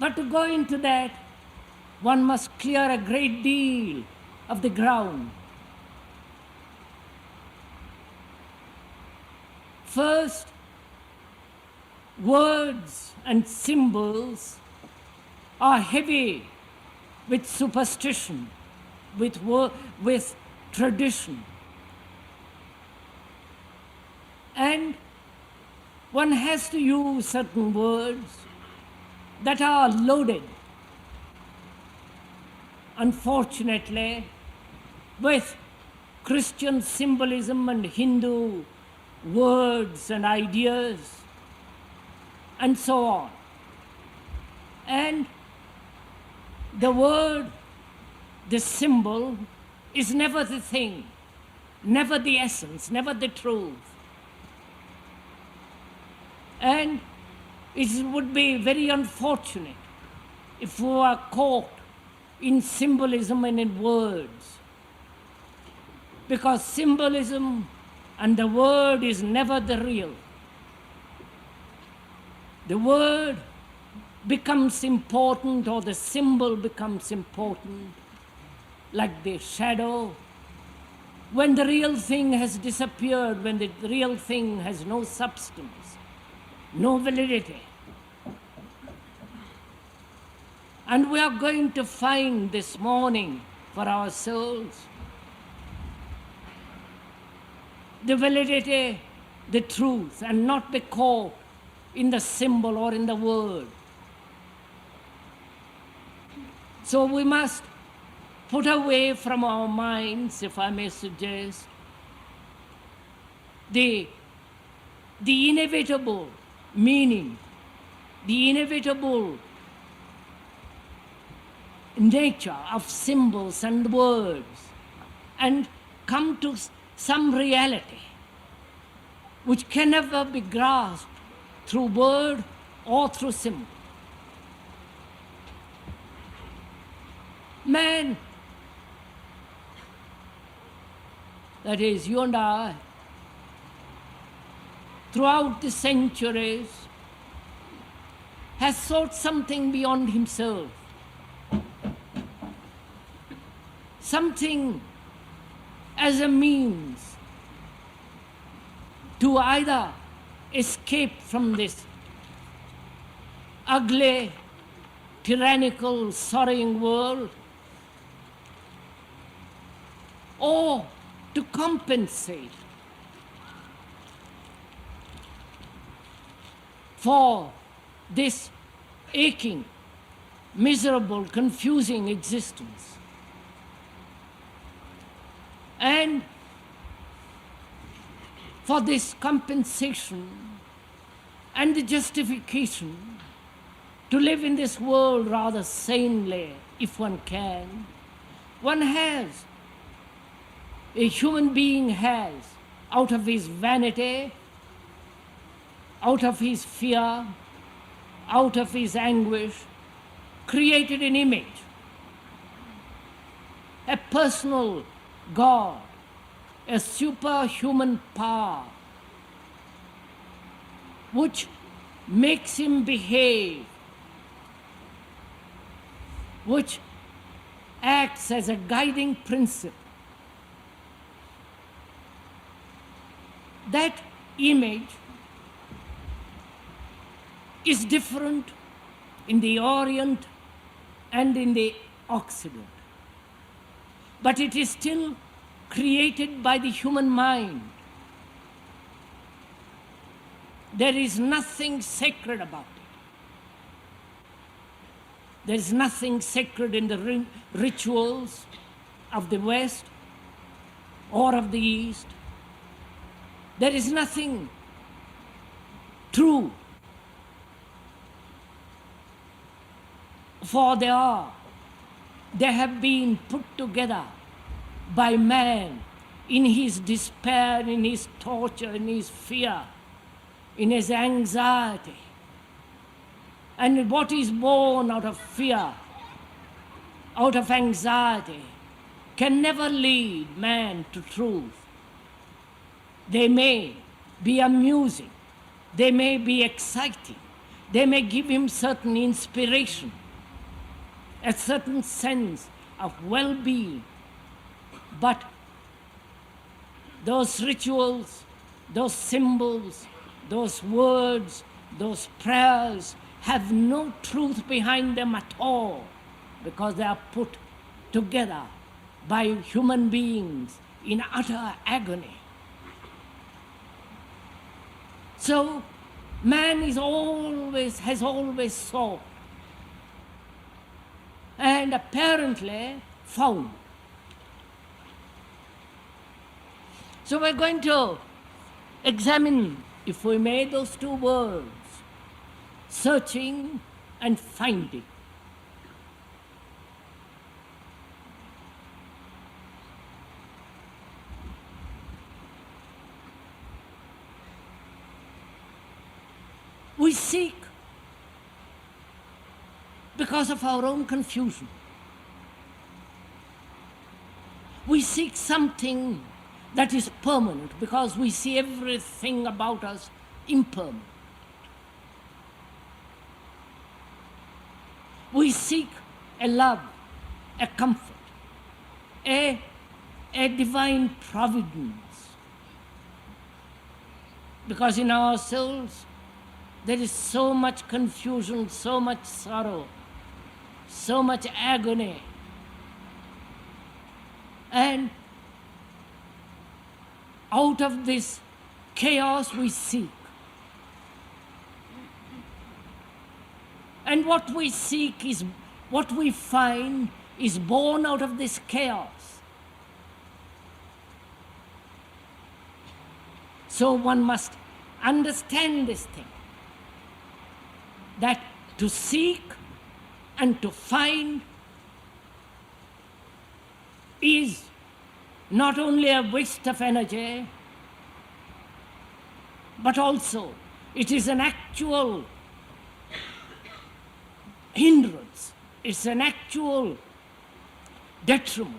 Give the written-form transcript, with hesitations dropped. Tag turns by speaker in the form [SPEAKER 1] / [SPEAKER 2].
[SPEAKER 1] But to go into that, one must clear a great deal of the ground. First, words and symbols are heavy with superstition, with tradition. And one has to use certain words that are loaded, unfortunately, with Christian symbolism and Hindu words and ideas, and so on. And the word, the symbol, is never the thing, never the essence, never the truth. And it would be very unfortunate if we were caught in symbolism and in words, because symbolism and the word is never the real. The word becomes important, or the symbol becomes important, like the shadow, when the real thing has disappeared, when the real thing has no substance, no validity. And we are going to find this morning for our souls the validity, the truth, and not be caught in the symbol or in the word. So we must put away from our minds, if I may suggest, the inevitable meaning, the inevitable nature of symbols and words, and come to some reality which can never be grasped through word or through symbol. Man, that is you and I, throughout the centuries, has sought something beyond himself, something as a means to either escape from this ugly, tyrannical, sorrying world, or to compensate for this aching, miserable, confusing existence. And for this compensation and the justification to live in this world rather sanely, if one can, a human being has, out of his vanity, out of his fear, out of his anguish, created an image, a personal God, a superhuman power, which makes him behave, which acts as a guiding principle. That image is different in the Orient and in the Occident, but it is still created by the human mind. There is nothing sacred about it. There is nothing sacred in the rituals of the West or of the East. There is nothing true, for they have been put together by man in his despair, in his torture, in his fear, in his anxiety. And what is born out of fear, out of anxiety, can never lead man to truth. They may be amusing, they may be exciting, They may give him certain inspiration, a certain sense of well-being, but those rituals, those symbols, those words, those prayers have no truth behind them at all, because they are put together by human beings in utter agony. So man has always sought and apparently found. So we're going to examine, if we may, those two words, searching and finding. We seek because of our own confusion. We seek something that is permanent because we see everything about us impermanent. We seek a love, a comfort, a divine providence, because in ourselves there is so much confusion, so much sorrow, so much agony. And out of this chaos we seek. And what we seek is, what we find is born out of this chaos. So one must understand this thing, that to seek and to find is not only a waste of energy, but also it is an actual hindrance, it's an actual detriment.